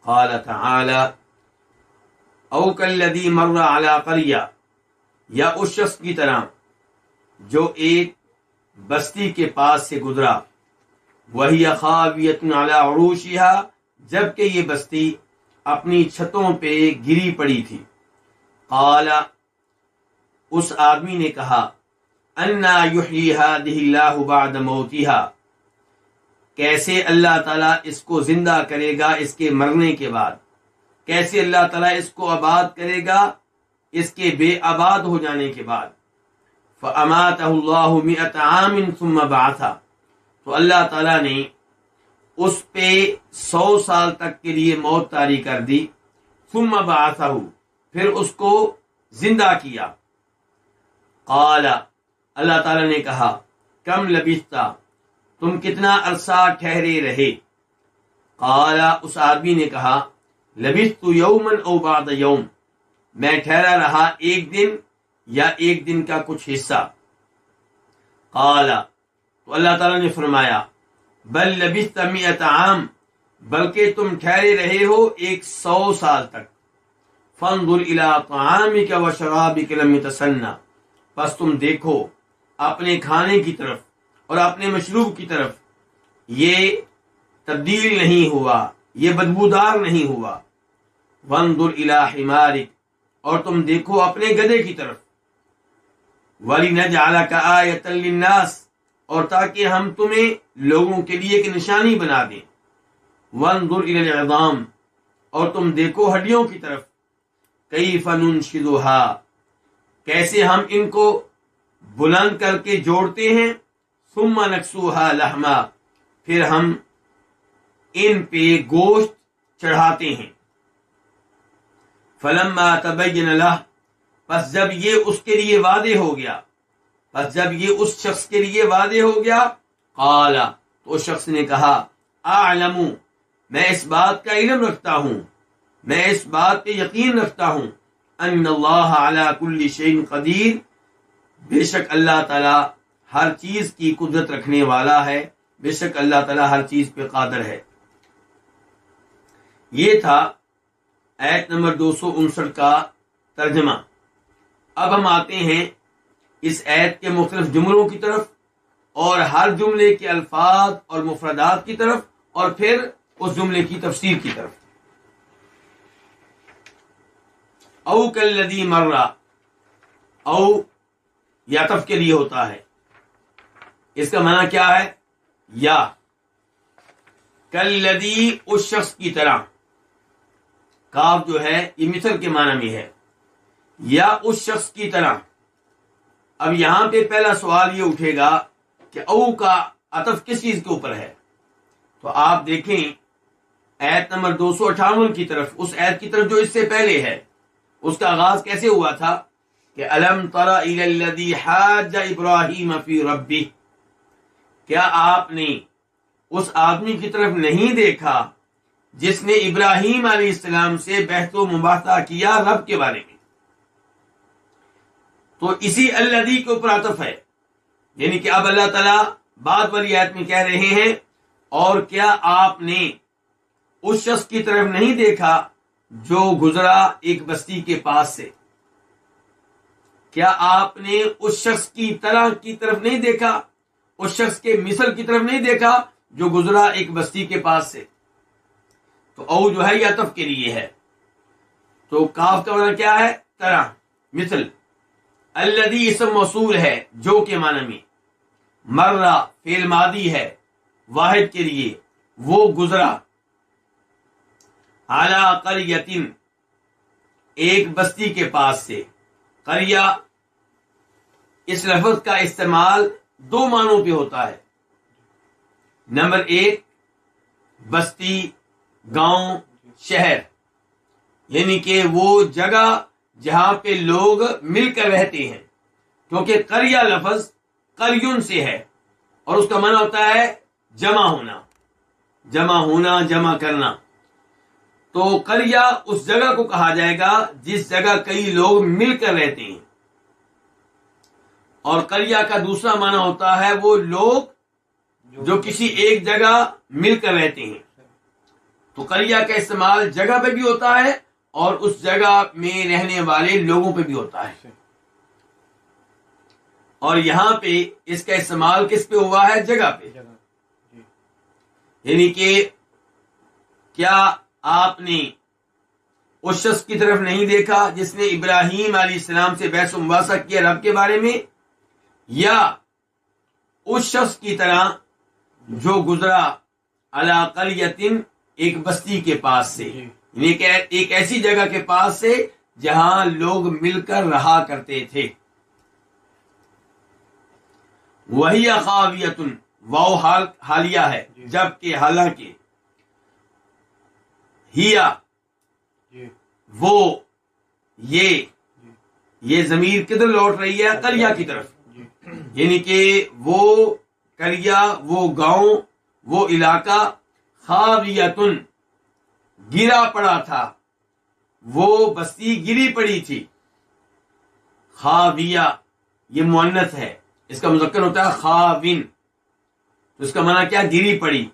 قال تعالی او کالذی مر علی قریہ، یا اس شخص کی طرح جو ایک بستی کے پاس سے گزرا، وہی خاویۃ علی عروشہا، جبکہ یہ بستی اپنی چھتوں پہ گری پڑی تھی۔ قال، اس آدمی نے کہا، انا یحیی ہذہ اللہ بعد موتہا، کیسے اللہ تعالیٰ اس کو زندہ کرے گا اس کے مرنے کے بعد، کیسے اللہ تعالیٰ اس کو آباد کرے گا اس کے بے آباد ہو جانے کے بعد۔ فاماتہ اللہ 100 عام ثم بعثہ، تو اللہ تعالیٰ نے اس پہ 100 سال تک کے لیے موت طاری کر دی، ثم بعثہ، پھر اس کو زندہ کیا۔ قال، اللہ تعالیٰ نے کہا، کم لبثت، تم کتنا عرصہ ٹھہرے رہے؟ قال، اس آدمی نے کہا، لبثت یوما او بعد یوم، میں ٹھہرا رہا ایک دن یا ایک دن کا کچھ حصہ۔ قال، تو اللہ تعالیٰ نے فرمایا، بل لبثت 100 عام، بلکہ تم ٹھہرے رہے ہو 100 سال تک۔ فانظر الی طعامک وشرابک لم یتسنہ، پس تم دیکھو اپنے کھانے کی طرف اور اپنے مشروب کی طرف، یہ تبدیل نہیں ہوا، یہ بدبودار نہیں ہوا۔ وانظر الی حمارک، اور تم دیکھو اپنے گدھے کی طرف۔ وَلِنَجْعَلَكَ آیَةً لِلنَّاسِ، اور تاکہ ہم تمہیں لوگوں کے لیے ایک نشانی بنا دیں۔ وانظر الی العظام، اور تم دیکھو ہڈیوں کی طرف۔ کیف ننشزها، کیسے ہم ان کو بلند کر کے جوڑتے ہیں۔ ثم نکسوها لحما، پھر ہم ان پہ گوشت چڑھاتے ہیں۔ فلما تبین لہ، پس جب یہ اس کے لیے واضح ہو گیا، پس جب یہ اس شخص کے لیے واضح ہو گیا، قال، تو اس شخص نے کہا، اعلم، میں اس بات کا علم رکھتا ہوں، میں اس بات پہ یقین رکھتا ہوں، ان اللہ علی کل شیء قدیر، بے شک اللہ تعالی ہر چیز کی قدرت رکھنے والا ہے، بے شک اللہ تعالی ہر چیز پہ قادر ہے۔ یہ تھا آیت نمبر 259 کا ترجمہ۔ اب ہم آتے ہیں اس آیت کے مختلف جملوں کی طرف، اور ہر جملے کے الفاظ اور مفردات کی طرف، اور پھر اس جملے کی تفسیر کی طرف۔ او کالذی مر، او یہ عطف کے لیے ہوتا ہے، اس کا معنی کیا ہے؟ یا کالذی، اس شخص کی طرح، کاف جو ہے یہ مثل کے معنی میں ہے، یا اس شخص کی طرح۔ اب یہاں پہ پہلا سوال یہ اٹھے گا کہ او کا عطف کس چیز کے اوپر ہے؟ تو آپ دیکھیں آیت نمبر 258 کی طرف، اس آیت کی طرف جو اس سے پہلے ہے، اس کا آغاز کیسے ہوا تھا کہ الم تر الی الذی حاج ابراہیم فی ربہ، کیا آپ نے اس آدمی کی طرف نہیں دیکھا جس نے ابراہیم علیہ السلام سے بحث و مباحثہ کیا رب کے بارے میں؟ تو اسی الذی کے اوپر عطف ہے، یعنی کہ اب اللہ تعالیٰ بعد والی آیت میں کہہ رہے ہیں، اور کیا آپ نے اس شخص کی طرف نہیں دیکھا جو گزرا ایک بستی کے پاس سے؟ کیا آپ نے اس شخص کی طرح کی طرف نہیں دیکھا، اس شخص کے مثل کی طرف نہیں دیکھا جو گزرا ایک بستی کے پاس سے؟ تو او جو ہے یہ عطف کے لیے ہے، تو کاف کا معنی کیا ہے؟ طرح، مثل۔ الذی اسم موصول ہے جو کے معنی میں، مرہ فعل ماضی ہے واحد کے لیے، وہ گزرا، علی قریۃ، ایک بستی کے پاس سے۔ قریہ اس لفظ کا استعمال دو معنوں پہ ہوتا ہے۔ نمبر 1، بستی، گاؤں، شہر، یعنی کہ وہ جگہ جہاں پہ لوگ مل کر رہتے ہیں، کیونکہ قریہ لفظ قریون سے ہے، اور اس کا معنی ہوتا ہے جمع ہونا، جمع کرنا۔ تو قریہ اس جگہ کو کہا جائے گا جس جگہ کئی لوگ مل کر رہتے ہیں، اور قریہ کا دوسرا معنی ہوتا ہے وہ لوگ جو کسی ایک جگہ مل کر رہتے ہیں۔ تو قریہ کا استعمال جگہ پہ بھی ہوتا ہے اور اس جگہ میں رہنے والے لوگوں پہ بھی ہوتا ہے. اور یہاں پہ اس کا استعمال کس پہ ہوا ہے؟ جگہ پہ. یعنی کہ کیا آپ نے اس شخص کی طرف نہیں دیکھا جس نے ابراہیم علیہ السلام سے بحث و مباحثہ کیا رب کے بارے میں، یا اس شخص کی طرح جو گزرا علی قریۃ، ایک بستی کے پاس سے، یعنی کہ ایک ایسی جگہ کے پاس سے جہاں لوگ مل کر رہا کرتے تھے. وہی خاویۃ، واو حالیہ ہے، جبکہ حالانکہ ہیا وہ یہ ضمیر کدھر لوٹ رہی ہے؟ قریہ کی طرف. یعنی کہ وہ قریہ، وہ گاؤں، وہ علاقہ خاویۃن گرا پڑا تھا، وہ بستی گری پڑی تھی. خاویہ یہ مؤنث ہے، اس کا مذکر ہوتا ہے خاوین، تو اس کا معنی کیا؟ گری پڑی.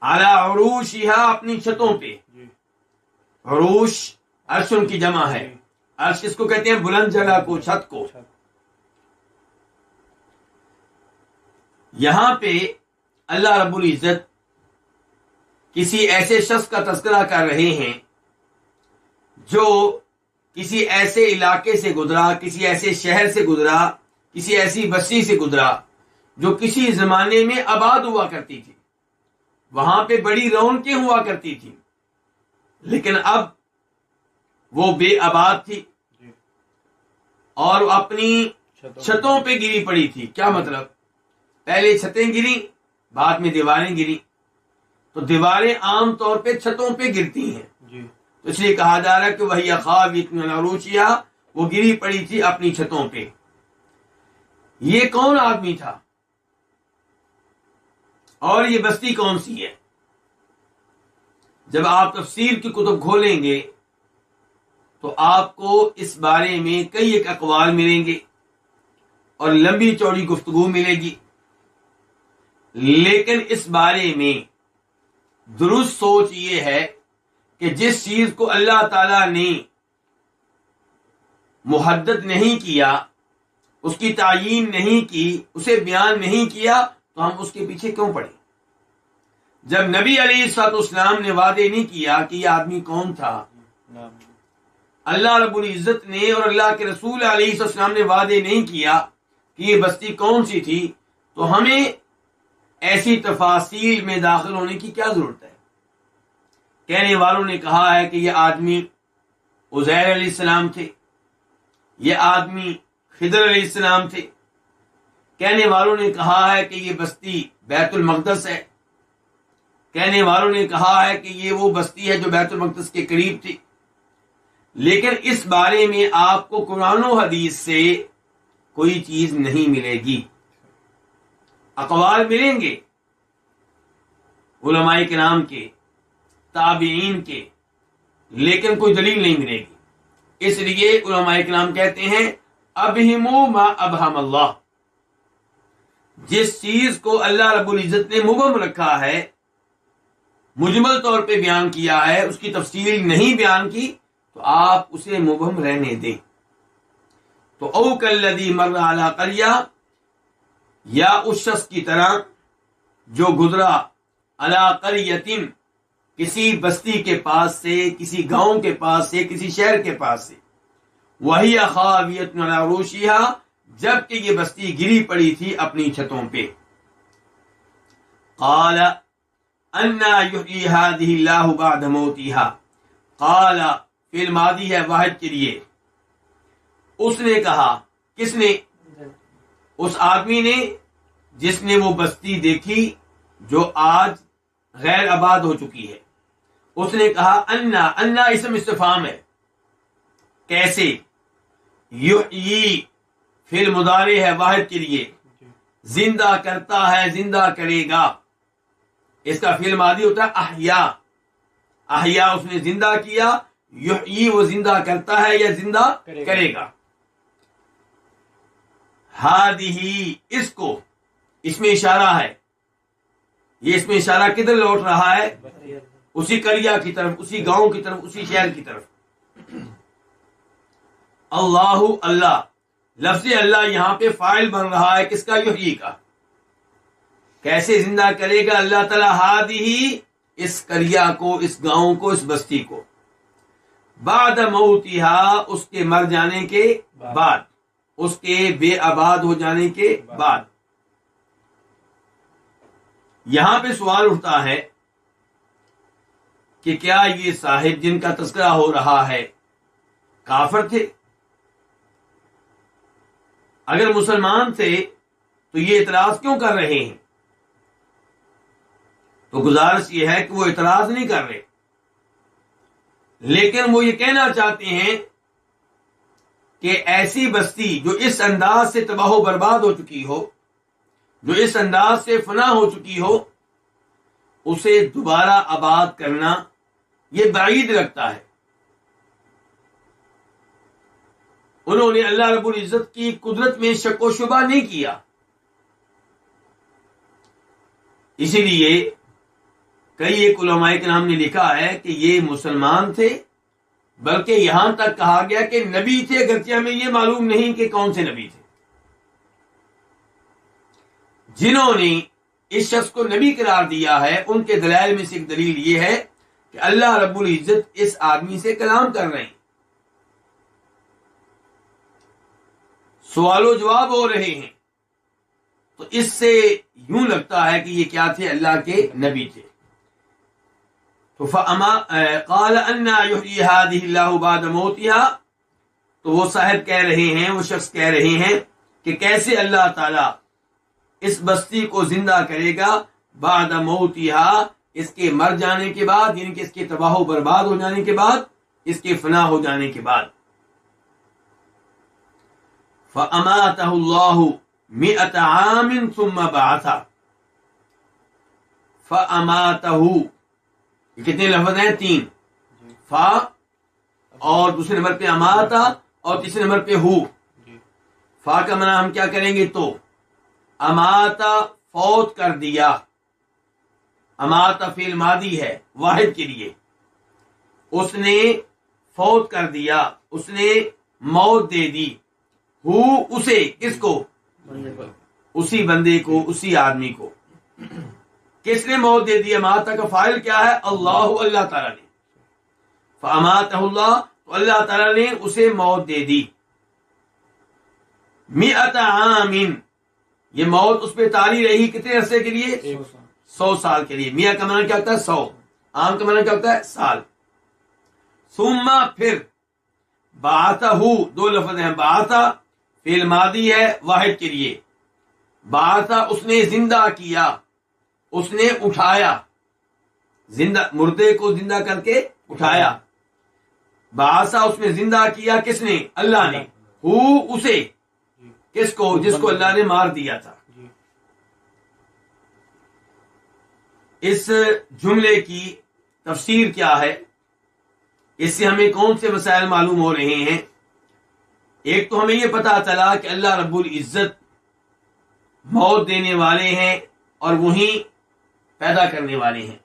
علی عروشہا، اپنی چھتوں پہ. عروش عرش ان کی جمع ہے. عرش اس کو کہتے ہیں بلند جگہ کو، چھت کو. یہاں پہ اللہ رب العزت کسی ایسے شخص کا تذکرہ کر رہے ہیں جو کسی ایسے علاقے سے گزرا، کسی ایسے شہر سے گزرا، کسی ایسی بستی سے گزرا جو کسی زمانے میں آباد ہوا کرتی تھی، وہاں پہ بڑی رونقیں ہوا کرتی تھی، لیکن اب وہ بے آباد تھی اور اپنی چھتوں پہ گری پڑی تھی. کیا مطلب؟ پہلے چھتیں گری، بعد میں دیواریں گری. تو دیواریں عام طور پہ چھتوں پہ گرتی ہیں، تو اس لیے کہا جا رہا ہے کہ وہی خاویۃ علی عروشہا، وہ گری پڑی تھی اپنی چھتوں پہ. یہ کون آدمی تھا اور یہ بستی کون سی ہے؟ جب آپ تفسیر کی کتب کھولیں گے تو آپ کو اس بارے میں کئی ایک اقوال ملیں گے اور لمبی چوڑی گفتگو ملے گی، لیکن اس بارے میں درست سوچ یہ ہے کہ جس چیز کو اللہ تعالی نے محدد نہیں کیا، اس کی تعیین نہیں کی، اسے بیان نہیں کیا، تو ہم اس کے پیچھے کیوں پڑے؟ جب نبی علیہ الصلوۃ والسلام نے وعدے نہیں کیا کہ یہ آدمی کون تھا، اللہ رب العزت نے اور اللہ کے رسول علیہ الصلوۃ والسلام نے وعدے نہیں کیا کہ یہ بستی کون سی تھی، تو ہمیں ایسی تفاصیل میں داخل ہونے کی کیا ضرورت ہے؟ کہنے والوں نے کہا ہے کہ یہ آدمی عزیر علیہ السلام تھے، یہ آدمی خضر علیہ السلام تھے. کہنے والوں نے کہا ہے کہ یہ بستی بیت المقدس ہے، کہنے والوں نے کہا ہے کہ یہ وہ بستی ہے جو بیت المقدس کے قریب تھی. لیکن اس بارے میں آپ کو قرآن و حدیث سے کوئی چیز نہیں ملے گی. اقوال ملیں گے علماء کرام کے، تابعین کے، لیکن کوئی دلیل نہیں ملے گی. اس لیے علماء کرام کہتے ہیں ابہموا ما ابہم اللہ، جس چیز کو اللہ رب العزت نے مبہم رکھا ہے، مجمل طور پہ بیان کیا ہے، اس کی تفصیل نہیں بیان کی، تو آپ اسے مبہم رہنے دیں. تو او کالذی مر علی قریہ، یا اس شخص کی طرح جو گزرا علی قریۃ، کسی بستی کے پاس سے، کسی گاؤں کے پاس سے، کسی شہر کے پاس سے، وہی خاویۃ علی عروشہا، جبکہ یہ بستی گری پڑی تھی اپنی چھتوں پہ. قال انا یحیی ہذہ اللہ بعد موتہا، قال فعل ماضی ہے واحد کے لیے. اس نے کہا، کس نے؟ اس آدمی نے جس نے وہ بستی دیکھی جو آج غیر آباد ہو چکی ہے. اس نے کہا انا اسم استفہام ہے، کیسے؟ یحیی فعل مضارع ہے واحد کے لیے، زندہ کرتا ہے، زندہ کرے گا. اس کا فعل ماضی ہوتا ہے احیا، احیا اس نے زندہ کیا، یحیی وہ زندہ کرتا ہے یا زندہ کرے گا. ہادہی، اس کو، اس میں اشارہ ہے، یہ اس میں اشارہ کدھر لوٹ رہا ہے؟ اسی قریہ کی طرف، اسی گاؤں کی طرف، اسی شہر کی طرف. اللہ، اللہ، لفظ اللہ یہاں پہ فاعل بن رہا ہے کس کا؟ یحیی کا. کیسے زندہ کرے گا اللہ تعالیٰ؟ ہادی، اس قریہ کو، اس گاؤں کو، اس بستی کو. بعد موتہا، اس کے مر جانے کے بعد، اس کے بے آباد ہو جانے کے بعد. یہاں پہ سوال اٹھتا ہے کہ کیا یہ صاحب جن کا تذکرہ ہو رہا ہے کافر تھے؟ اگر مسلمان تھے تو یہ اعتراض کیوں کر رہے ہیں؟ تو گزارش یہ ہے کہ وہ اعتراض نہیں کر رہے، لیکن وہ یہ کہنا چاہتے ہیں کہ ایسی بستی جو اس انداز سے تباہ و برباد ہو چکی ہو، جو اس انداز سے فنا ہو چکی ہو، اسے دوبارہ آباد کرنا یہ بعید لگتا ہے. انہوں نے اللہ رب العزت کی قدرت میں شک و شبہ نہیں کیا. اسی لیے کئی ایک علماء کرام نے لکھا ہے کہ یہ مسلمان تھے، بلکہ یہاں تک کہا گیا کہ نبی تھے، اگرچہ ہمیں یہ معلوم نہیں کہ کون سے نبی تھے. جنہوں نے اس شخص کو نبی قرار دیا ہے ان کے دلائل میں سے ایک دلیل یہ ہے کہ اللہ رب العزت اس آدمی سے کلام کر رہے ہیں، سوال و جواب ہو رہے ہیں. تو اس سے یوں لگتا ہے کہ یہ کیا تھے؟ اللہ کے نبی تھے. تو قال انا یحیی ہذہ اللہ بعد موتہا، تو وہ صاحب کہہ رہے ہیں، وہ شخص کہہ رہے ہیں کہ کیسے اللہ تعالی اس بستی کو زندہ کرے گا بعد موتہا، اس کے مر جانے کے بعد، یعنی کہ اس کے تباہ و برباد ہو جانے کے بعد، اس کے فنا ہو جانے کے بعد. فَأَمَاتَهُ اللَّهُ مِئَةَ عَامٍ ثُمَّ بَعَثَهُ. فَأَمَاتَهُ، یہ کتنے لفظ ہیں؟ 3. فا اور دوسرے نمبر پہ اماتا اور تیسرے نمبر پہ ہو. فا کا معنی ہم کیا کریں گے؟ تو اماتا فوت کر دیا. اماتا فعل ماضی ہے واحد کے لیے. اس نے فوت کر دیا، اس نے موت دے دی. ہو اسے، کس کو؟ اسی بندے کو، اسی آدمی کو. کس نے موت دے دی؟ اماتا کا فاعل کیا ہے؟ اللہ، اللہ تعالیٰ نے. فاماتہ اللہ، تو اللہ تعالیٰ نے اسے موت دے دی. مئۃ عام، یہ موت اس پہ طاری رہی کتنے عرصے کے لیے؟ 100 سال کے لیے. میاں کا معنی کیا ہوتا ہے؟ 100. عام کا معنی کیا ہوتا ہے؟ سال. ثم، پھر. بعثہ، 2 لفظ ہیں. بعثہ فعل ماضی ہے واحد کے لیے. بعثہ اس نے زندہ کیا، اس نے اٹھایا، زندہ مردے کو زندہ کر کے اٹھایا. بعثہ اس نے زندہ کیا، کس نے؟ اللہ نے. ہو اسے، کس کو؟ جس کو اللہ نے مار دیا تھا. اس جملے کی تفسیر کیا ہے؟ اس سے ہمیں کون سے مسائل معلوم ہو رہے ہیں؟ ایک تو ہمیں یہ پتا چلا کہ اللہ رب العزت موت دینے والے ہیں اور وہی پیدا کرنے والے ہیں.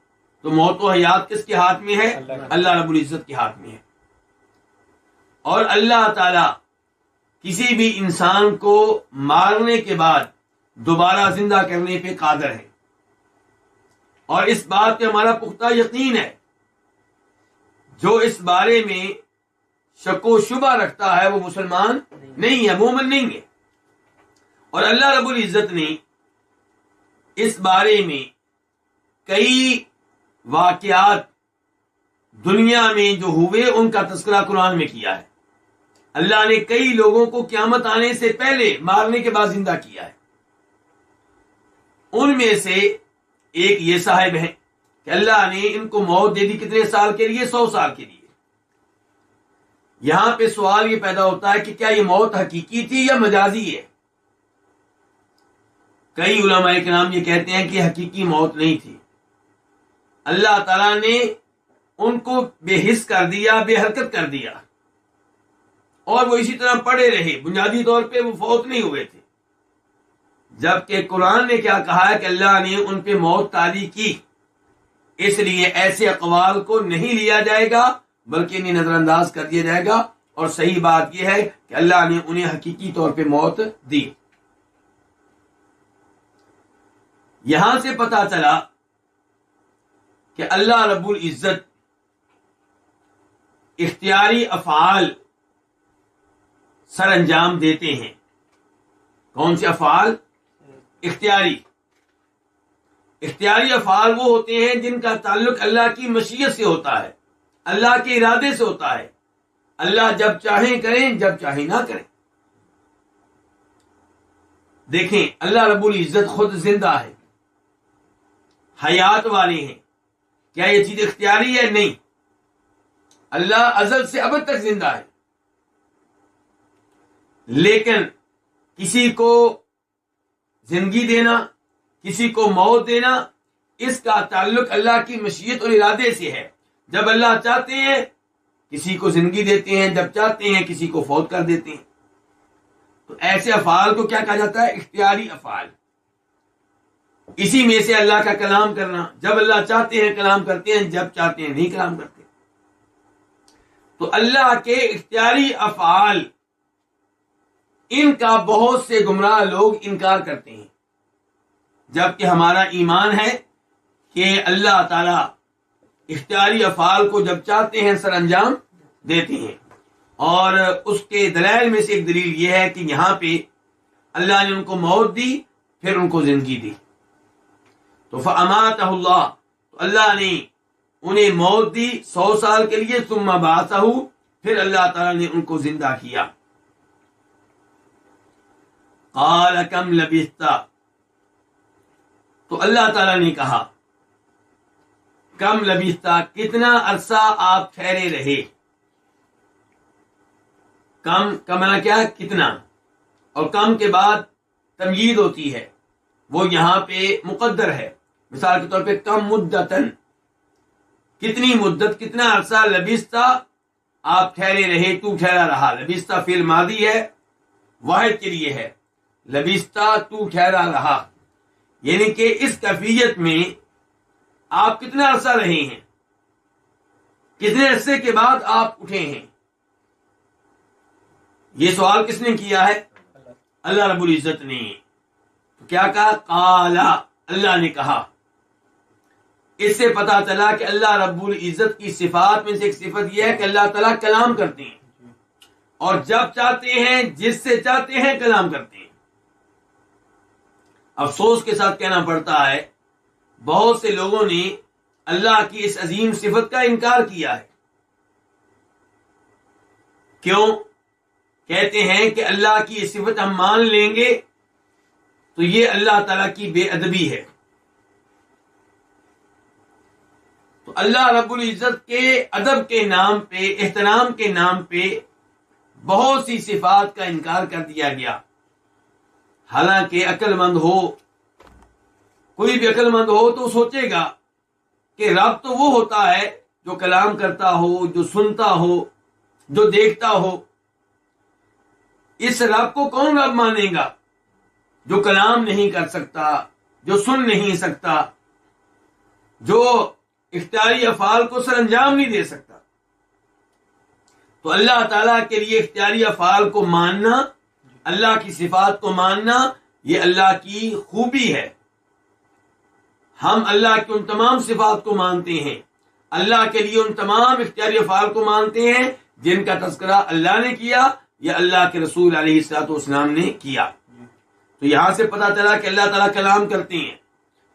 تو موت و حیات کس کے ہاتھ میں ہے؟ اللہ رب العزت کے ہاتھ میں ہے. اور اللہ تعالی کسی بھی انسان کو مارنے کے بعد دوبارہ زندہ کرنے پہ قادر ہے، اور اس بات پہ ہمارا پختہ یقین ہے. جو اس بارے میں شک و شبہ رکھتا ہے وہ مسلمان نہیں ہے، مومن نہیں ہے. اور اللہ رب العزت نے اس بارے میں کئی واقعات دنیا میں جو ہوئے ان کا تذکرہ قرآن میں کیا ہے. اللہ نے کئی لوگوں کو قیامت آنے سے پہلے مارنے کے بعد زندہ کیا ہے. ان میں سے ایک یہ صاحب ہیں کہ اللہ نے ان کو موت دے دی. کتنے سال کے لیے؟ 100 سال کے لیے. یہاں پہ سوال یہ پیدا ہوتا ہے کہ کیا یہ موت حقیقی تھی یا مجازی ہے؟ کئی علماء کرام یہ کہتے ہیں کہ حقیقی موت نہیں تھی. اللہ تعالیٰ نے ان کو بے حس کر دیا، بے حرکت کر دیا، اور وہ اسی طرح پڑے رہے. بنیادی طور پہ وہ فوت نہیں ہوئے تھے. جبکہ قرآن نے کیا کہا ہے کہ اللہ نے ان پہ موت طاری کی. اس لیے ایسے اقوال کو نہیں لیا جائے گا بلکہ انہیں نظر انداز کر دیا جائے گا، اور صحیح بات یہ ہے کہ اللہ نے انہیں حقیقی طور پہ موت دی۔ یہاں سے پتہ چلا کہ اللہ رب العزت اختیاری افعال سر انجام دیتے ہیں۔ کون سے افعال؟ اختیاری افعال وہ ہوتے ہیں جن کا تعلق اللہ کی مشیت سے ہوتا ہے، اللہ کے ارادے سے ہوتا ہے۔ اللہ جب چاہیں کریں، جب چاہیں نہ کریں۔ دیکھیں، اللہ رب العزت خود زندہ ہے، حیات والے ہیں۔ کیا یہ چیز اختیاری ہے؟ نہیں، اللہ ازل سے ابد تک زندہ ہے، لیکن کسی کو زندگی دینا، کسی کو موت دینا، اس کا تعلق اللہ کی مشیت اور ارادے سے ہے۔ جب اللہ چاہتے ہیں کسی کو زندگی دیتے ہیں، جب چاہتے ہیں کسی کو فوت کر دیتے ہیں۔ تو ایسے افعال کو کیا کہا جاتا ہے؟ اختیاری افعال۔ اسی میں سے اللہ کا کلام کرنا، جب اللہ چاہتے ہیں کلام کرتے ہیں، جب چاہتے ہیں نہیں کلام کرتے۔ تو اللہ کے اختیاری افعال، ان کا بہت سے گمراہ لوگ انکار کرتے ہیں، جبکہ ہمارا ایمان ہے کہ اللہ تعالی اختیاری افعال کو جب چاہتے ہیں سر انجام دیتے ہیں۔ اور اس کے دلائل میں سے ایک دلیل یہ ہے کہ یہاں پہ اللہ نے ان کو موت دی، پھر ان کو زندگی دی۔ تو فَأَمَاتَهُ اللَّهُ، تو اللہ نے انہیں موت دی 100 سال کے لیے، ثم بَعَثَهُ، پھر اللہ تعالیٰ نے ان کو زندہ کیا۔ قَالَ كَمْ لَبِثْتَ، تو اللہ تعالیٰ نے کہا کم لبثت، کتنا عرصہ آپ ٹھہرے رہے۔ کم کا معنی کیا ہے؟ کتنا، اور کم کے بعد تمجید ہوتی ہے، وہ یہاں پہ مقدر ہے۔ مثال کے طور پہ کم مدتن، کتنی مدت، کتنا عرصہ، لبثت آپ ٹھہرے رہے، تو ٹھہرا رہا۔ لبثت فعل ماضی ہے، واحد کے لیے ہے، لبثت تو ٹھہرا رہا، یعنی کہ اس کیفیت میں آپ کتنا عرصہ رہے ہیں، کتنے عرصے کے بعد آپ اٹھے ہیں۔ یہ سوال کس نے کیا ہے؟ اللہ رب العزت نے۔ تو کیا کہا؟ قال، اللہ نے کہا۔ اس سے پتا چلا کہ اللہ رب العزت کی صفات میں سے ایک صفت یہ ہے کہ اللہ تعالیٰ کلام کرتے ہیں، اور جب چاہتے ہیں جس سے چاہتے ہیں کلام کرتے ہیں۔ افسوس کے ساتھ کہنا پڑتا ہے بہت سے لوگوں نے اللہ کی اس عظیم صفت کا انکار کیا ہے۔ کیوں؟ کہتے ہیں کہ اللہ کی یہ صفت ہم مان لیں گے تو یہ اللہ تعالیٰ کی بے ادبی ہے۔ تو اللہ رب العزت کے ادب کے نام پہ، احترام کے نام پہ بہت سی صفات کا انکار کر دیا گیا۔ حالانکہ عقل مند ہو، کوئی بھی عقل مند ہو تو سوچے گا کہ رب تو وہ ہوتا ہے جو کلام کرتا ہو، جو سنتا ہو، جو دیکھتا ہو۔ اس رب کو کون رب مانے گا جو کلام نہیں کر سکتا، جو سن نہیں سکتا، جو اختیاری افعال کو سر انجام نہیں دے سکتا؟ تو اللہ تعالیٰ کے لیے اختیاری افعال کو ماننا، اللہ کی صفات کو ماننا، یہ اللہ کی خوبی ہے۔ ہم اللہ کی ان تمام صفات کو مانتے ہیں، اللہ کے لیے ان تمام اختیاری افعال کو مانتے ہیں جن کا تذکرہ اللہ نے کیا یا اللہ کے رسول علیہ الصلوۃ والسلام نے کیا۔ تو یہاں سے پتہ چلا کہ اللہ تعالیٰ کلام کرتے ہیں۔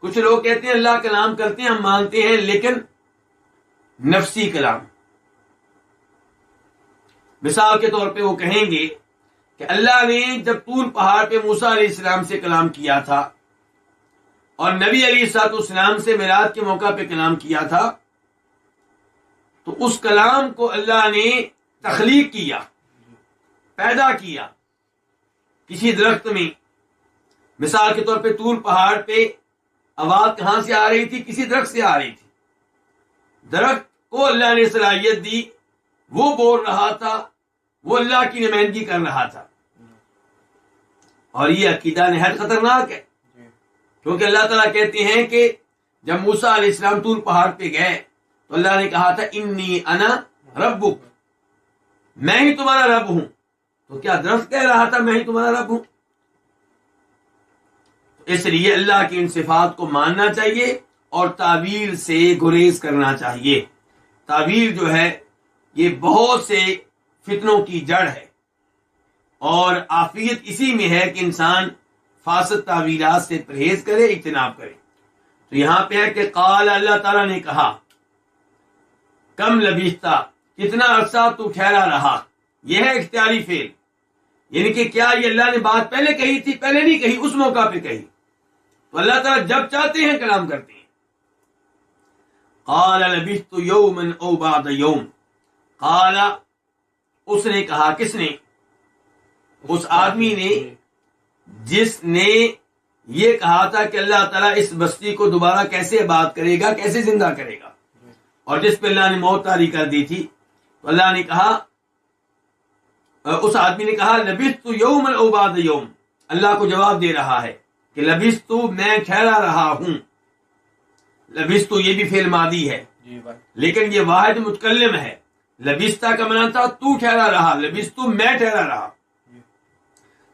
کچھ لوگ کہتے ہیں اللہ کلام کرتے ہیں، ہم مانتے ہیں، لیکن نفسی کلام۔ مثال کے طور پہ وہ کہیں گے کہ اللہ نے جب طور پہاڑ پہ موسیٰ علیہ السلام سے کلام کیا تھا اور نبی علیہ الصلوۃ والسلام سے معراج کے موقع پہ کلام کیا تھا، تو اس کلام کو اللہ نے تخلیق کیا، پیدا کیا کسی درخت میں۔ مثال کے طور پہ طور پہاڑ پہ آواز کہاں سے آ رہی تھی؟ کسی درخت سے آ رہی تھی۔ درخت کو اللہ نے صلاحیت دی، وہ بول رہا تھا، وہ اللہ کی نمائندگی کر رہا تھا۔ اور یہ عقیدہ نہایت خطرناک ہے، کیونکہ اللہ تعالیٰ کہتے ہیں کہ جب موسیٰ علیہ السلام طور پہاڑ پہ گئے تو اللہ نے کہا تھا انی انا ربک، میں ہی تمہارا رب ہوں، تو کیا درخت کہہ رہا تھا میں ہی تمہارا رب ہوں؟ اس لیے اللہ کی ان صفات کو ماننا چاہیے اور تعویل سے گریز کرنا چاہیے۔ تعویل جو ہے یہ بہت سے فتنوں کی جڑ ہے، اور عافیت اسی میں ہے کہ انسان فاسد تعویلات سے پرہیز کرے، اجتناب کرے۔ تو یہاں پہ ہے کہ قال، اللہ تعالیٰ نے کہا، کم لبثت، کتنا عرصہ تو ٹھہرا رہا، یہ ہے اختیاری فعل، یعنی کہ کیا یہ اللہ نے بات پہلے کہی تھی؟ پہلے نہیں کہی، اس موقع پہ کہی۔ تو اللہ تعالیٰ جب چاہتے ہیں کلام کرتے ہیں۔ قال لبثت یوما او بعض یوم، قال، اس نے کہا، کس نے؟ اس آدمی نے جس نے یہ کہا تھا کہ اللہ تعالیٰ اس بستی کو دوبارہ کیسے آباد کرے گا، کیسے زندہ کرے گا، اور جس پہ اللہ نے موت طاری کر دی تھی۔ تو اللہ نے کہا، اس آدمی نے کہا لبثت یوما او بعض یوم، اللہ کو جواب دے رہا ہے کہ لبثت، میں ٹھہرا رہا ہوں۔ لبثت یہ بھی فعل ماضی ہے لیکن یہ واحد متکلم ہے۔ لبثت کا معنی تھا تو ٹھہرا رہا، لبثت میں ٹھہرا رہا،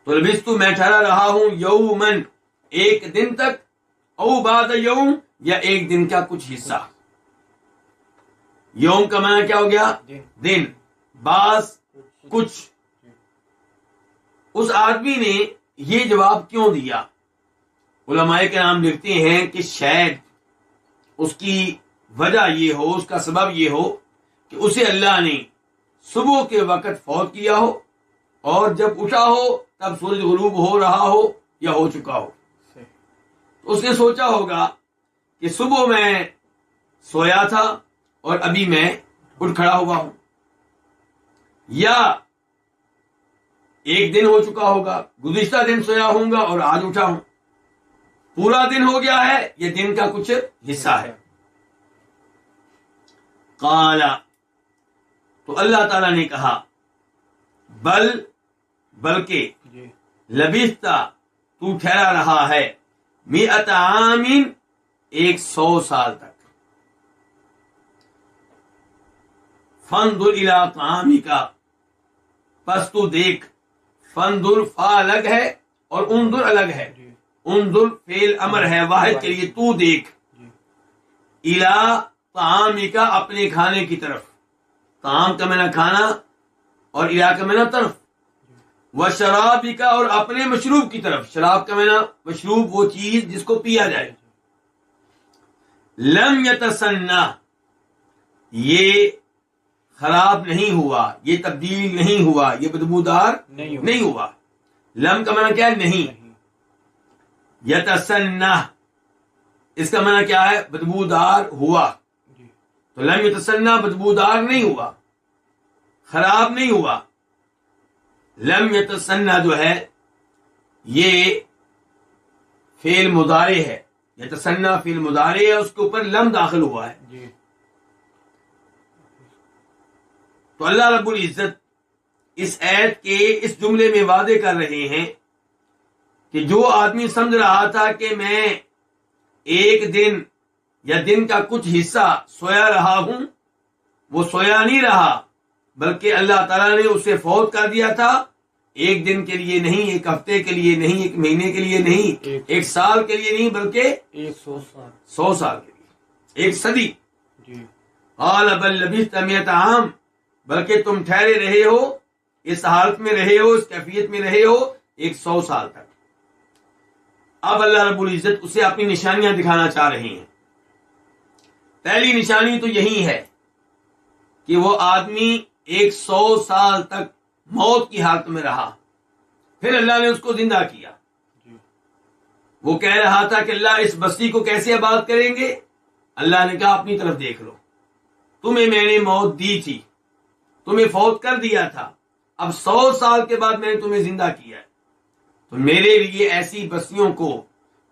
تو لبثت میں ٹھہرا رہا ہوں، یومن ایک دن تک، او بعد یوم یا ایک دن کا کچھ حصہ۔ یوم کا معنی کیا ہو گیا؟ دن، بعض کچھ۔ اس آدمی نے یہ جواب کیوں دیا؟ علماء کرام لکھتے ہیں کہ شاید اس کی وجہ یہ ہو، اس کا سبب یہ ہو کہ اسے اللہ نے صبح کے وقت فوت کیا ہو، اور جب اٹھا ہو تب سورج غروب ہو رہا ہو یا ہو چکا ہو۔ تو اس نے سوچا ہوگا کہ صبح میں سویا تھا اور ابھی میں اٹھ کھڑا ہوا ہوں، یا ایک دن ہو چکا ہوگا، گزشتہ دن سویا ہوں گا اور آج اٹھا ہوں، پورا دن ہو گیا ہے، یہ دن کا کچھ حصہ ہے۔ قال، تو اللہ تعالیٰ نے کہا، بلکہ لبثت، تو ٹھہرا رہا ہے، 100 عام، 100 سال تک۔ فانظر الی طعامک، پس تو دیکھ، فانظر فا الگ ہے اور انظر الگ ہے، انظر فعل امر ہے واحد کے لیے، تو دیکھ، الی طعامک، اپنے کھانے کی طرف، طعام کا معنی کھانا اور الی کا معنی طرف، وشرابک، اور اپنے مشروب کی طرف، شراب کا معنی مشروب وہ چیز جس کو پیا جائے، لم یتسنہ، یہ خراب نہیں ہوا، یہ تبدیل نہیں ہوا، یہ بدبودار نہیں ہوا۔ لم کا معنی کیا ہے؟ نہیں۔ یتسنہ، اس کا معنی کیا ہے؟ بدبودار ہوا، تو لم یتسنہ بدبودار نہیں ہوا، خراب نہیں ہوا۔ لم یتسنہ جو ہے یہ فعل مضارع ہے، یتسنہ فعل مضارع ہے، اس کے اوپر لم داخل ہوا ہے۔ تو اللہ رب العزت اس آیت کے اس جملے میں وعدے کر رہے ہیں کہ جو آدمی سمجھ رہا تھا کہ میں ایک دن یا دن کا کچھ حصہ سویا رہا ہوں، وہ سویا نہیں رہا، بلکہ اللہ تعالیٰ نے اسے فوت کر دیا تھا، ایک دن کے لیے نہیں، ایک ہفتے کے لیے نہیں، ایک مہینے کے لیے نہیں، ایک سال کے لیے نہیں، بلکہ 100 سال کے لیے، ایک صدی۔ قال بل لبثت 100 عام، بلکہ تم ٹھہرے رہے ہو، اس حالت میں رہے ہو، اس کیفیت میں رہے ہو 100 سال تک۔ اب اللہ رب العزت اسے اپنی نشانیاں دکھانا چاہ رہے ہیں۔ پہلی نشانی تو یہی ہے کہ وہ آدمی 100 سال تک موت کی حالت میں رہا، پھر اللہ نے اس کو زندہ کیا۔ وہ کہہ رہا تھا کہ اللہ اس بستی کو کیسے آباد کریں گے؟ اللہ نے کہا اپنی طرف دیکھ لو، تمہیں میں نے موت دی تھی، تمہیں فوت کر دیا تھا، اب 100 سال کے بعد میں نے تمہیں زندہ کیا ہے، تو میرے لیے ایسی بستیوں کو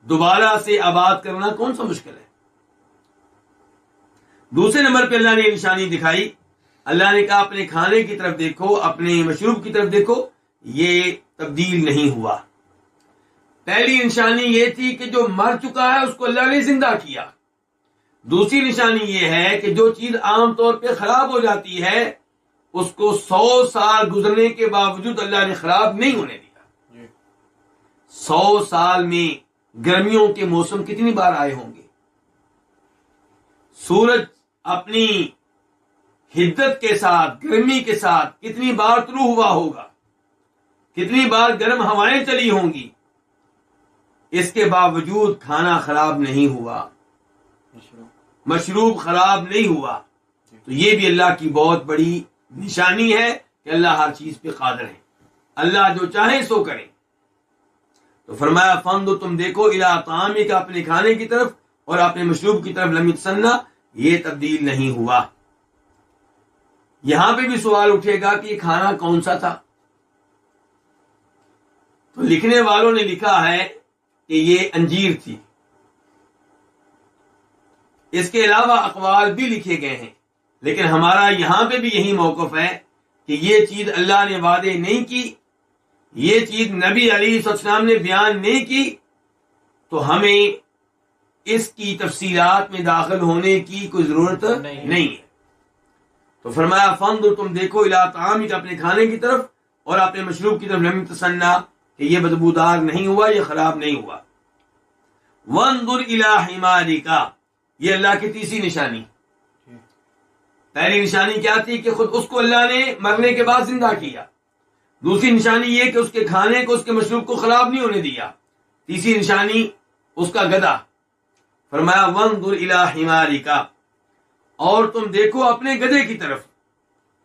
دوبارہ سے آباد کرنا کون سا مشکل ہے۔ دوسرے نمبر پہ اللہ نے نشانی دکھائی، اللہ نے کہا اپنے کھانے کی طرف دیکھو، اپنے مشروب کی طرف دیکھو، یہ تبدیل نہیں ہوا۔ پہلی نشانی یہ تھی کہ جو مر چکا ہے اس کو اللہ نے زندہ کیا، دوسری نشانی یہ ہے کہ جو چیز عام طور پہ خراب ہو جاتی ہے اس کو 100 سال گزرنے کے باوجود اللہ نے خراب نہیں ہونے دیا۔ 100 سال میں گرمیوں کے موسم کتنی بار آئے ہوں گے؟ سورج اپنی حدت کے ساتھ، گرمی کے ساتھ کتنی بار طلوع ہوا ہوگا، کتنی بار گرم ہوائیں چلی ہوں گی، اس کے باوجود کھانا خراب نہیں ہوا، مشروب خراب نہیں ہوا۔ تو یہ بھی اللہ کی بہت بڑی نشانی ہے کہ اللہ ہر چیز پہ قادر ہے، اللہ جو چاہے سو کرے۔ تو فرمایا فَانظُرْ، تم دیکھو اِلیٰ طَعَامِکَ، اپنے کھانے کی طرف اور اپنے مشروب کی طرف، لَمْ يَتَسَنَّىٰ، یہ تبدیل نہیں ہوا۔ یہاں پہ بھی سوال اٹھے گا کہ یہ کھانا کون سا تھا؟ تو لکھنے والوں نے لکھا ہے کہ یہ انجیر تھی۔ اس کے علاوہ اقوال بھی لکھے گئے ہیں، لیکن ہمارا یہاں پہ بھی یہی موقف ہے کہ یہ چیز اللہ نے وعدے نہیں کی، یہ چیز نبی علیہ السلام نے بیان نہیں کی، تو ہمیں اس کی تفصیلات میں داخل ہونے کی کوئی ضرورت نہیں ہے۔ تو فرمایا فَانظُرْ، تم دیکھو اِلیٰ طَعَامِکَ، اپنے کھانے کی طرف اور اپنے مشروب کی طرف، لَمْ يَتَسَنَّىٰ، کہ یہ بدبودار نہیں ہوا، یہ خراب نہیں ہوا۔ وَانظُرْ إِلَىٰ حِمَارِكَ، یہ اللہ کی تیسری نشانی۔ پہلی نشانی کیا تھی کہ خود اس کو اللہ نے مرنے کے بعد زندہ کیا، دوسری نشانی یہ کہ اس کے کھانے کو، اس کے مشروب کو خراب نہیں ہونے دیا، تیسری نشانی اس کا گدھا۔ فرمایا وَانظُرْ إِلَىٰ حِمَارِكَ، اور تم دیکھو اپنے گدھے کی طرف۔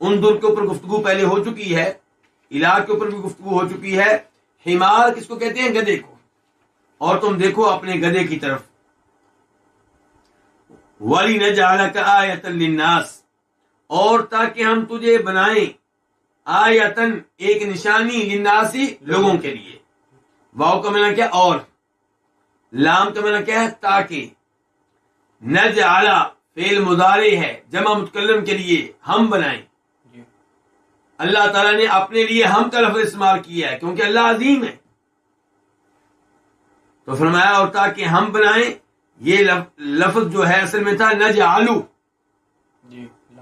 انظر کے اوپر گفتگو پہلے ہو چکی ہے، الہ کے اوپر بھی گفتگو ہو چکی ہے، حمار کس کو کہتے ہیں؟ گدھے کو۔ اور تم دیکھو اپنے گدھے کی طرف۔ وَلِنَجْعَلَكَ آیَةً لِلنَّاسِ، اور تاکہ ہم تجھے بنائیں آیتن، ایک نشانی، للناس، لوگوں کے لیے۔ واو کا معنی کیا؟ اور، لام کا معنی کیا ہے؟ تاکہ۔ نجعل فعل مضارع ہے، جمع متکلم کے لیے، ہم بنائیں۔ اللہ تعالیٰ نے اپنے لیے ہم کا لفظ استعمال کیا ہے کیونکہ اللہ عظیم ہے۔ تو فرمایا اور تاکہ ہم بنائیں، یہ لفظ جو ہے اصل میں تھا نجعلو،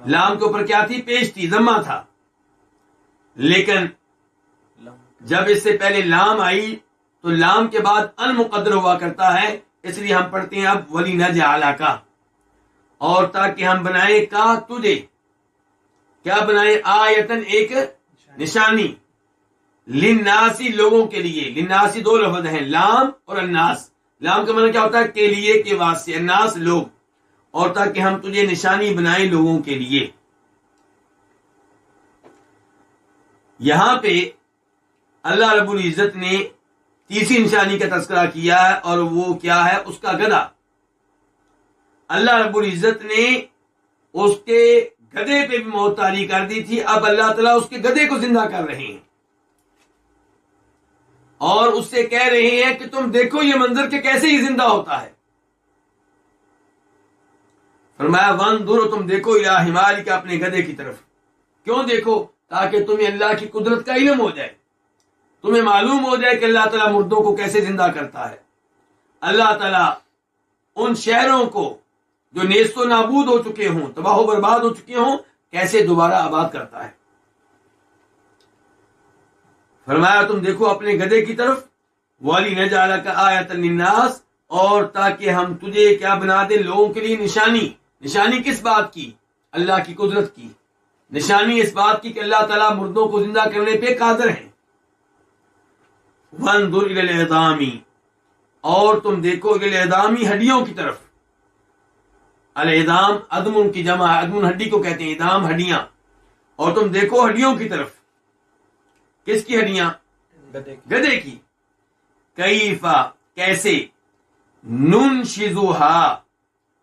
لام کے اوپر کیا تھی؟ پیش تھی، ضمہ تھا، لیکن جب اس سے پہلے لام آئی تو لام کے بعد ان مقدر ہوا کرتا ہے، اس لیے ہم پڑھتے ہیں اب وَلِنَجْعَلَكَ، اور تاکہ ہم بنائیں کا تجھے، کیا بنائیں؟ آیتن، ایک نشانی، للناسی، لوگوں کے لیے۔ للناسی دو لفظ ہیں، لام اور الناس۔ لام کا معنی کیا ہوتا ہے؟ کے لیے، کے واسطے، الناس لوگ، اور تاکہ ہم تجھے نشانی بنائیں لوگوں کے لیے۔ یہاں پہ اللہ رب العزت نے تیسری نشانی کا تذکرہ کیا ہے، اور وہ کیا ہے؟ اس کا گدھا۔ اللہ رب العزت نے اس کے گدھے پہ بھی موت طاری کر دی تھی، اب اللہ تعالیٰ اس کے گدھے کو زندہ کر رہے ہیں اور اس سے کہہ رہے ہیں کہ تم دیکھو یہ منظر کہ کیسے ہی زندہ ہوتا ہے۔ فرمایا وَانظُرْ، تم دیکھو اِلیٰ حِمَارِكَ، اپنے گدھے کی طرف۔ کیوں دیکھو؟ تاکہ تمہیں اللہ کی قدرت کا علم ہو جائے، تمہیں معلوم ہو جائے کہ اللہ تعالیٰ مردوں کو کیسے زندہ کرتا ہے، اللہ تعالیٰ ان شہروں کو جو نیست و نابود ہو چکے ہوں، تباہ و برباد ہو چکے ہوں، کیسے دوبارہ آباد کرتا ہے۔ فرمایا تم دیکھو اپنے گدھے کی طرف، وَلِنَجْعَلَكَ آیَةً لِلنَّاسِ، اور تاکہ ہم تجھے کیا بنا دیں؟ لوگوں کے لیے نشانی۔ نشانی کس بات کی؟ اللہ کی قدرت کی۔ نشانی اس بات کی کہ اللہ تعالیٰ مردوں کو زندہ کرنے پہ قادر ہیں۔ وَانظُرْ إِلَى الْعِظَامِ، اور تم دیکھو إِلَى الْعِظَامِ، ہڈیوں کی طرف۔ العظام عظم کی جمع ہے، عظم ہڈی کو کہتے ہیں، عظام ہڈیاں، اور تم دیکھو ہڈیوں کی طرف۔ کس کی ہڈیاں؟ گدھے کی۔ کیفا، کیسے، ننشزوہا،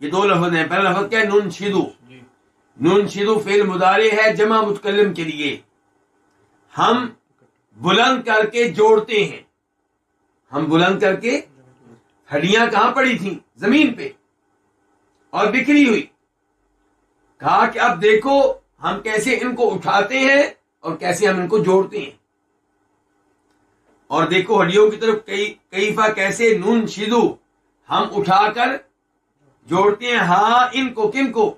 یہ دو لفظ ہیں، پہلا لفظ کیا ہے؟ ننشزو۔ ننشزو فعل مضارع ہے جمع متکلم کے لیے، ہم بلند کر کے جوڑتے ہیں۔ ہم بلند کر کے، ہڈیاں کہاں پڑی تھیں؟ زمین پہ اور بکھری ہوئی۔ کہا کہ اب دیکھو ہم کیسے ان کو اٹھاتے ہیں اور کیسے ہم ان کو جوڑتے ہیں۔ اور دیکھو ہڈیوں کی طرف، کیفا، کیسے، ننشزو، ہم اٹھا کر جوڑتے ہیں ہاں ان کو، کن کو؟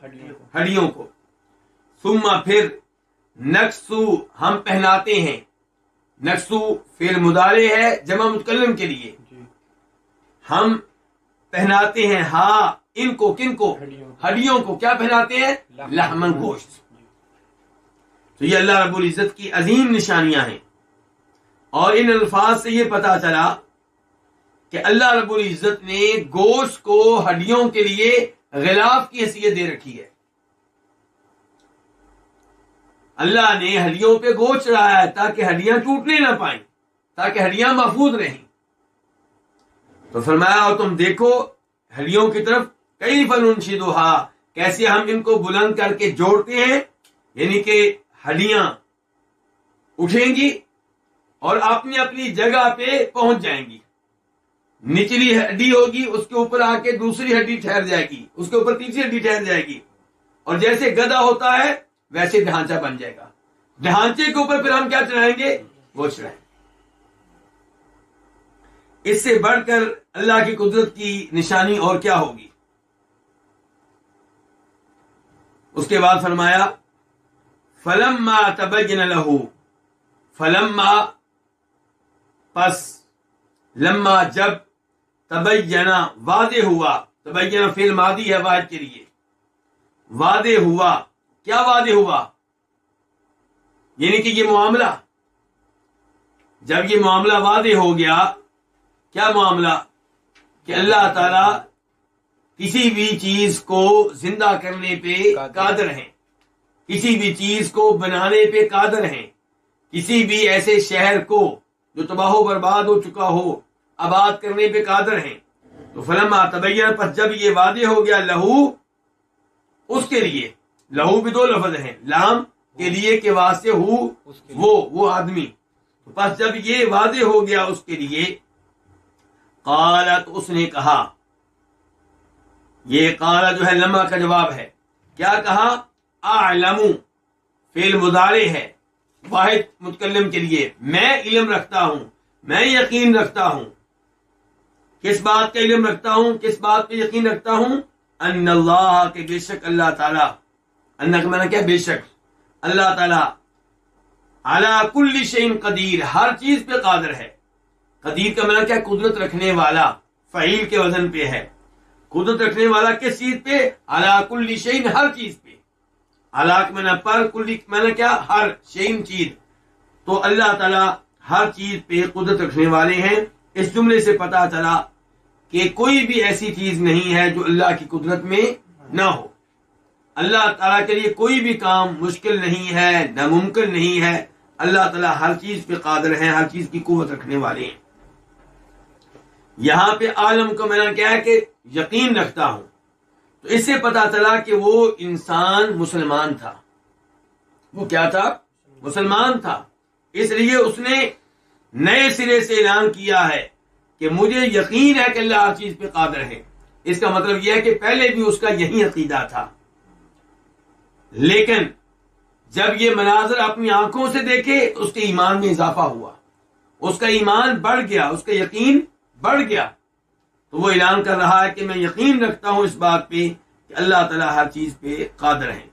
ہڈیوں کو. ثم پھر نکسو ہم پہناتے ہیں. نکسو فعل مضارع ہے جمع متکلم کے لیے. ہم پہناتے ہیں ہاں ان کو، کن کو؟ ہڈیوں کو. کیا پہناتے ہیں؟ لحمن، گوشت. تو یہ اللہ رب العزت کی عظیم نشانیاں ہیں. اور ان الفاظ سے یہ پتا چلا کہ اللہ رب العزت نے گوشت کو ہڈیوں کے لیے غلاف کی حیثیت دے رکھی ہے. اللہ نے ہڈیوں پہ گوشت چڑھایا ہے تاکہ ہڈیاں ٹوٹنے نہ پائیں، تاکہ ہڈیاں محفوظ رہیں. تو فرمایا اور تم دیکھو ہڈیوں کی طرف، کئی فننشدھا، کیسے ہم ان کو بلند کر کے جوڑتے ہیں. یعنی کہ ہڈیاں اٹھیں گی اور اپنی اپنی جگہ پہ پہنچ جائیں گی. نچلی ہڈی ہوگی، اس کے اوپر آ کے دوسری ہڈی ٹھہر جائے گی، اس کے اوپر تیسری ہڈی ٹھہر جائے گی، اور جیسے گدھا ہوتا ہے ویسے ڈھانچہ بن جائے گا. ڈھانچے کے اوپر پھر ہم کیا چڑھائیں گے؟ وہ چڑھائیں. اس سے بڑھ کر اللہ کی قدرت کی نشانی اور کیا ہوگی؟ اس کے بعد فرمایا فلما تبین لہ، فلما پس، لما جب، تبین واضح ہوا. تبین فعل ماضی ہے واحد کے لیے. واضح ہوا، کیا واضح ہوا؟ یعنی کہ یہ معاملہ، جب یہ معاملہ واضح ہو گیا. کیا معاملہ؟ کہ اللہ تعالی کسی بھی چیز کو زندہ کرنے پہ قادر ہیں، کسی بھی چیز کو بنانے پہ قادر ہیں، کسی بھی ایسے شہر کو جو تباہ و برباد ہو چکا ہو آباد کرنے پہ قادر ہیں. تو فلما تبین، پس جب یہ واضح ہو گیا، لہو، اس کے لیے. لہو بھی دو لفظ ہیں، لام کے لیے کے واسطے ہو، وہ آدمی. پس جب یہ واضح ہو گیا اس کے لیے، قالت، اس نے کہا. یہ قالا جو ہے لما کا جواب ہے. کیا کہا؟ اعلم فعل مضارع ہے واحد متکلم کے لیے. میں علم رکھتا ہوں، میں یقین رکھتا ہوں. کس بات کا علم رکھتا ہوں؟ کس بات پہ یقین رکھتا ہوں؟ ان اللہ، کہ بے شک اللہ تعالی، ان کا معنی کیا؟ بے شک اللہ تعالی، علی کل شیء قدیر، ہر چیز پہ قادر ہے. قدیر کا معنی کیا؟ قدرت رکھنے والا، فعیل کے وزن پہ ہے. قدرت رکھنے والا کس چیز پہ؟ علی کل شیء، ہر چیز پہ. علی کا معنی پر، کل کا معنی کیا؟ ہر، شیء چیز. تو اللہ تعالی ہر چیز پہ قدرت رکھنے والے ہیں. اس جملے سے پتا چلا کہ کوئی بھی ایسی چیز نہیں ہے جو اللہ کی قدرت میں نہ ہو. اللہ تعالیٰ کے لیے کوئی بھی کام مشکل نہیں ہے، ناممکن نہیں ہے. اللہ تعالیٰ ہر چیز پہ قادر ہیں، ہر چیز کی قوت رکھنے والے ہیں. یہاں پہ عالم کا معنی کیا ہے؟ کہ یقین رکھتا ہوں. تو اس سے پتا چلا کہ وہ انسان مسلمان تھا. وہ کیا تھا؟ مسلمان تھا. اس لیے اس نے نئے سرے سے اعلان کیا ہے کہ مجھے یقین ہے کہ اللہ ہر چیز پہ قادر ہے. اس کا مطلب یہ ہے کہ پہلے بھی اس کا یہی عقیدہ تھا، لیکن جب یہ مناظر اپنی آنکھوں سے دیکھے اس کے ایمان میں اضافہ ہوا، اس کا ایمان بڑھ گیا، اس کا یقین بڑھ گیا. تو وہ اعلان کر رہا ہے کہ میں یقین رکھتا ہوں اس بات پہ کہ اللہ تعالیٰ ہر چیز پہ قادر ہے.